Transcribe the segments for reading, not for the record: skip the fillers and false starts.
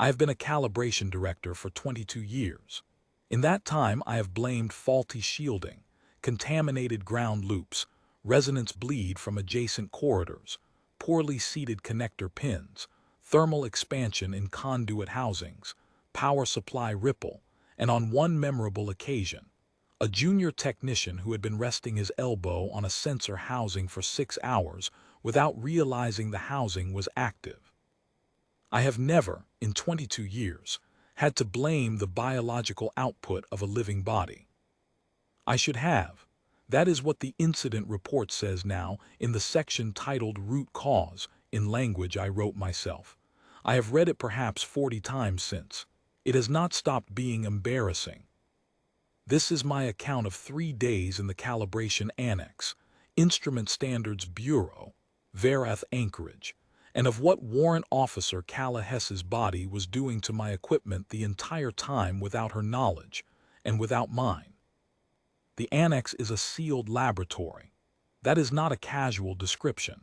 I have been a calibration director for 22 years. In that time, I have blamed faulty shielding, contaminated ground loops, resonance bleed from adjacent corridors, poorly seated connector pins, thermal expansion in conduit housings, power supply ripple, and on one memorable occasion, a junior technician who had been resting his elbow on a sensor housing for 6 hours without realizing the housing was active. I have never, in 22 years, had to blame the biological output of a living body. I should have. That is what the incident report says now in the section titled Root Cause, in language I wrote myself. I have read it perhaps 40 times since. It has not stopped being embarrassing. This is my account of 3 days in the calibration annex, Instrument Standards Bureau, Verath Anchorage, and of what Warrant Officer Calla Hess's body was doing to my equipment the entire time without her knowledge, and without mine. The annex is a sealed laboratory. That is not a casual description.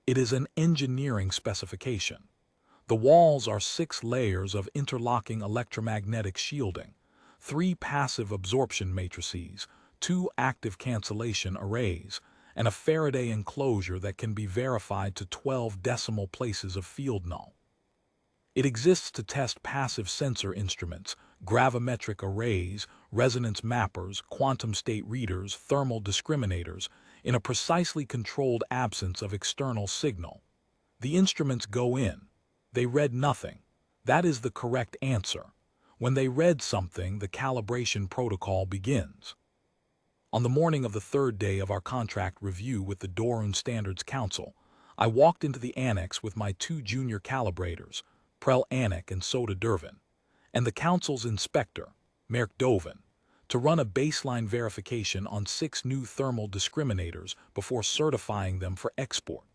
It is an engineering specification. The walls are 6 layers of interlocking electromagnetic shielding, 3 passive absorption matrices, 2 active cancellation arrays, and a Faraday enclosure that can be verified to 12 decimal places of field null. It exists to test passive sensor instruments, gravimetric arrays, resonance mappers, quantum state readers, thermal discriminators, in a precisely controlled absence of external signal. The instruments go in. They read nothing. That is the correct answer. When they read something, the calibration protocol begins. On the morning of the 3rd day of our contract review with the Dorun Standards Council, I walked into the annex with my 2 junior calibrators, Prel Anik and Soda Dervin, and the council's inspector, Merk Doven, to run a baseline verification on 6 new thermal discriminators before certifying them for export.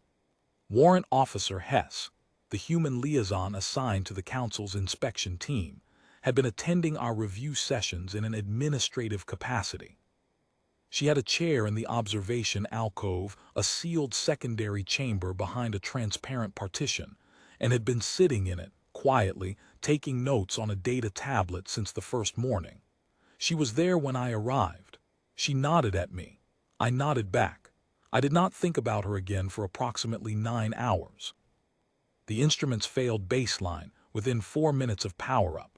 Warrant Officer Hess, the human liaison assigned to the council's inspection team, had been attending our review sessions in an administrative capacity. She had a chair in the observation alcove, a sealed secondary chamber behind a transparent partition, and had been sitting in it, quietly, taking notes on a data tablet since the first morning. She was there when I arrived. She nodded at me. I nodded back. I did not think about her again for approximately 9 hours. The instruments failed baseline within 4 minutes of power-up.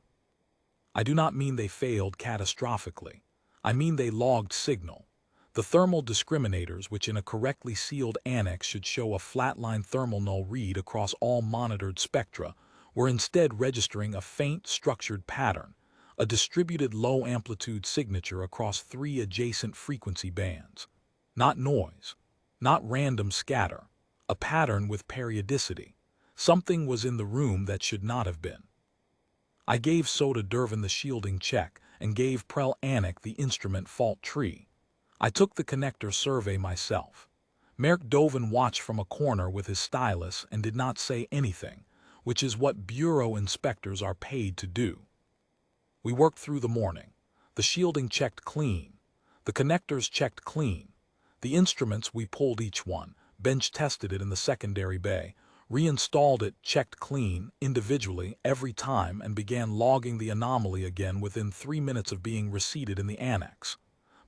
I do not mean they failed catastrophically. I mean they logged signal. The thermal discriminators, which in a correctly sealed annex should show a flatline thermal null read across all monitored spectra, were instead registering a faint structured pattern, a distributed low-amplitude signature across 3 adjacent frequency bands. Not noise, not random scatter, a pattern with periodicity. Something was in the room that should not have been. I gave Soda Dervin the shielding check and gave Prel Anik the instrument fault tree. I took the connector survey myself. Merk Doven watched from a corner with his stylus and did not say anything, which is what bureau inspectors are paid to do. We worked through the morning. The shielding checked clean. The connectors checked clean. The instruments, we pulled each one, bench tested it in the secondary bay, reinstalled it, checked clean, individually, every time, and began logging the anomaly again within 3 minutes of being reseated in the annex.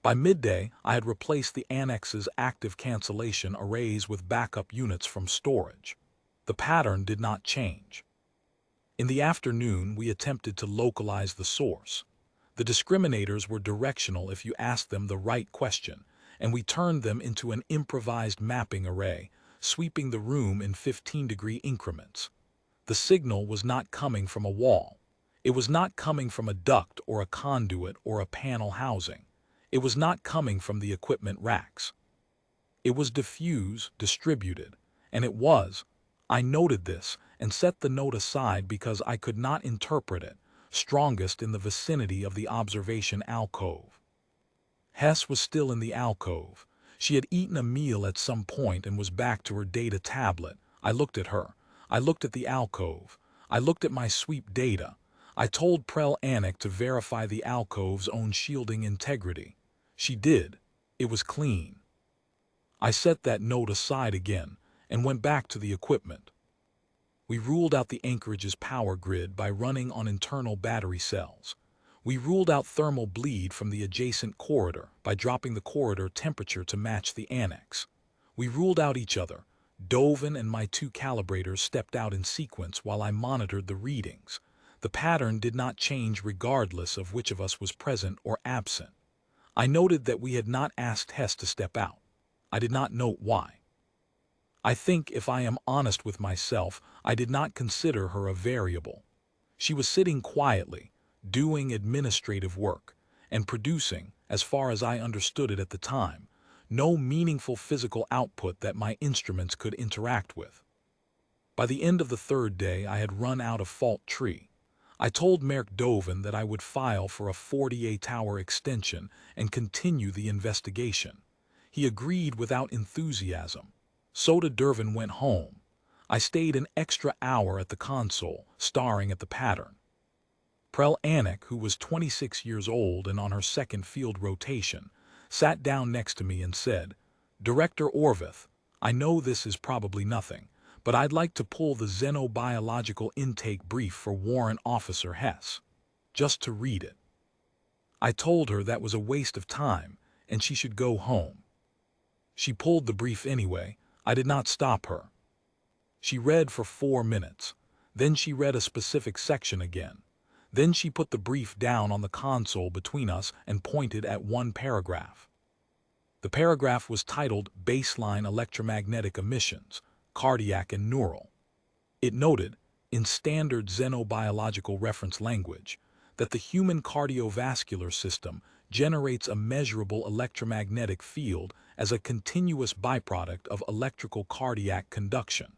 By midday, I had replaced the annex's active cancellation arrays with backup units from storage. The pattern did not change. In the afternoon, we attempted to localize the source. The discriminators were directional if you asked them the right question, and we turned them into an improvised mapping array, sweeping the room in 15-degree increments. The signal was not coming from a wall. It was not coming from a duct or a conduit or a panel housing. It was not coming from the equipment racks. It was diffuse, distributed, and it was. I noted this and set the note aside because I could not interpret it, strongest in the vicinity of the observation alcove. Hess was still in the alcove. She had eaten a meal at some point and was back to her data tablet. I looked at her. I looked at the alcove. I looked at my sweep data. I told Prel Anik to verify the alcove's own shielding integrity. She did. It was clean. I set that note aside again and went back to the equipment. We ruled out the anchorage's power grid by running on internal battery cells. We ruled out thermal bleed from the adjacent corridor by dropping the corridor temperature to match the annex. We ruled out each other. Dovin and my two calibrators stepped out in sequence while I monitored the readings. The pattern did not change regardless of which of us was present or absent. I noted that we had not asked Hess to step out. I did not note why. I think, if I am honest with myself, I did not consider her a variable. She was sitting quietly, doing administrative work, and producing, as far as I understood it at the time, no meaningful physical output that my instruments could interact with. By the end of the third day, I had run out of fault tree. I told Merk Dovin that I would file for a 48-hour extension and continue the investigation. He agreed without enthusiasm. Soda Dervin went home. I stayed an extra hour at the console, staring at the pattern. Prel Anik, who was 26 years old and on her second field rotation, sat down next to me and said, "Director Orvith, I know this is probably nothing, but I'd like to pull the xenobiological intake brief for Warrant Officer Hess, just to read it." I told her that was a waste of time and she should go home. She pulled the brief anyway. I did not stop her. She read for 4 minutes. Then she read a specific section again. Then she put the brief down on the console between us and pointed at one paragraph. The paragraph was titled Baseline Electromagnetic Emissions, Cardiac and Neural. It noted, in standard xenobiological reference language, that the human cardiovascular system generates a measurable electromagnetic field as a continuous byproduct of electrical cardiac conduction,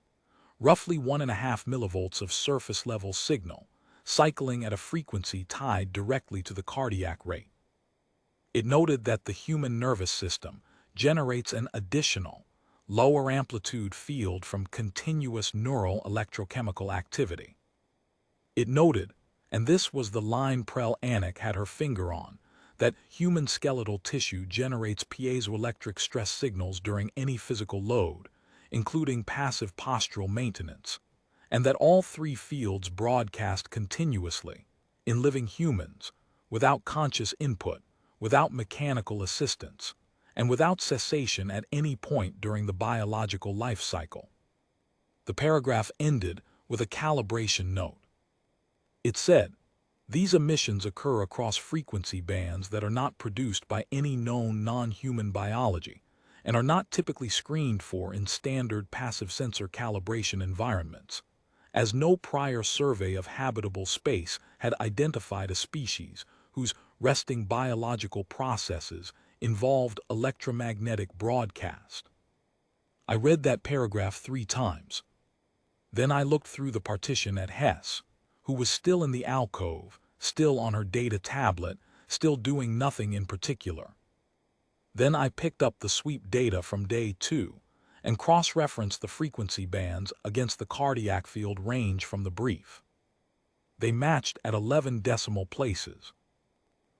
roughly 1.5 millivolts of surface-level signal, cycling at a frequency tied directly to the cardiac rate. It noted that the human nervous system generates an additional, lower amplitude field from continuous neural electrochemical activity. It noted, and this was the line Prel Anik had her finger on, that human skeletal tissue generates piezoelectric stress signals during any physical load, including passive postural maintenance, and that all three fields broadcast continuously, in living humans, without conscious input, without mechanical assistance, and without cessation at any point during the biological life cycle. The paragraph ended with a calibration note. It said, "These emissions occur across frequency bands that are not produced by any known non-human biology and are not typically screened for in standard passive sensor calibration environments, as no prior survey of habitable space had identified a species whose resting biological processes involved electromagnetic broadcast." I read that paragraph 3 times. Then I looked through the partition at Hess, who was still in the alcove, still on her data tablet, still doing nothing in particular. Then I picked up the sweep data from day 2 and cross-referenced the frequency bands against the cardiac field range from the brief. They matched at 11 decimal places.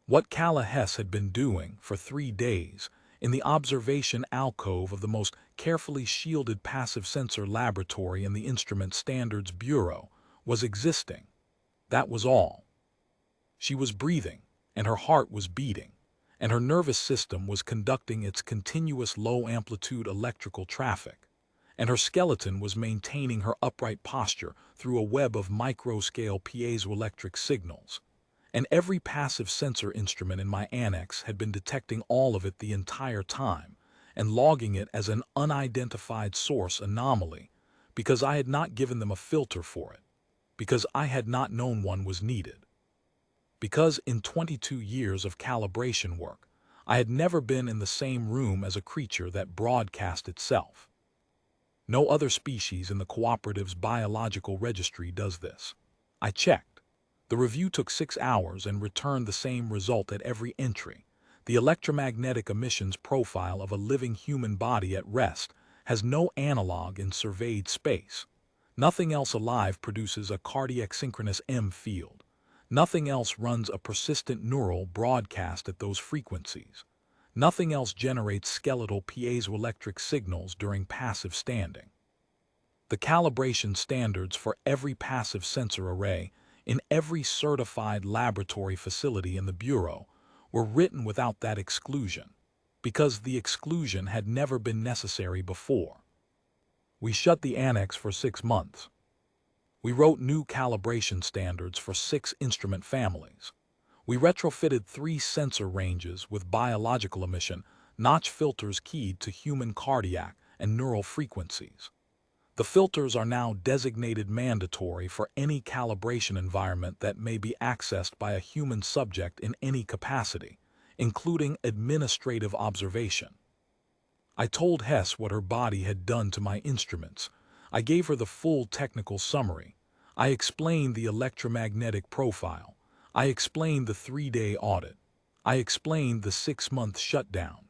What Calla Hess had been doing for 3 days in the observation alcove of the most carefully shielded passive sensor laboratory in the Instrument Standards Bureau was existing. That was all. She was breathing, and her heart was beating, and her nervous system was conducting its continuous low-amplitude electrical traffic, and her skeleton was maintaining her upright posture through a web of micro-scale piezoelectric signals, and every passive sensor instrument in my annex had been detecting all of it the entire time and logging it as an unidentified source anomaly because I had not given them a filter for it, because I had not known one was needed. Because in 22 years of calibration work, I had never been in the same room as a creature that broadcast itself. No other species in the cooperative's biological registry does this. I checked. The review took 6 hours and returned the same result at every entry. The electromagnetic emissions profile of a living human body at rest has no analog in surveyed space. Nothing else alive produces a cardiac synchronous M field. Nothing else runs a persistent neural broadcast at those frequencies. Nothing else generates skeletal piezoelectric signals during passive standing. The calibration standards for every passive sensor array in every certified laboratory facility in the Bureau were written without that exclusion, because the exclusion had never been necessary before. We shut the annex for 6 months. We wrote new calibration standards for 6 instrument families. We retrofitted 3 sensor ranges with biological emission notch filters keyed to human cardiac and neural frequencies. The filters are now designated mandatory for any calibration environment that may be accessed by a human subject in any capacity, including administrative observation. I told Hess what her body had done to my instruments. I gave her the full technical summary. I explained the electromagnetic profile. I explained the 3-day audit. I explained the 6-month shutdown.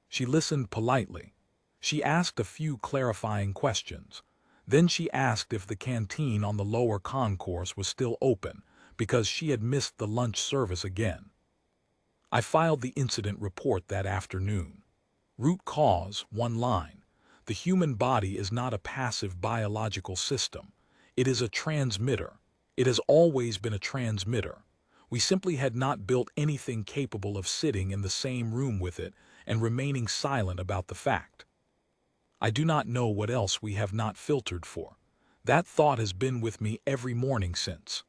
She listened politely. She asked a few clarifying questions. Then she asked if the canteen on the lower concourse was still open, because she had missed the lunch service again. I filed the incident report that afternoon. Root cause, 1 line. The human body is not a passive biological system. It is a transmitter. It has always been a transmitter. We simply had not built anything capable of sitting in the same room with it and remaining silent about the fact. I do not know what else we have not filtered for. That thought has been with me every morning since.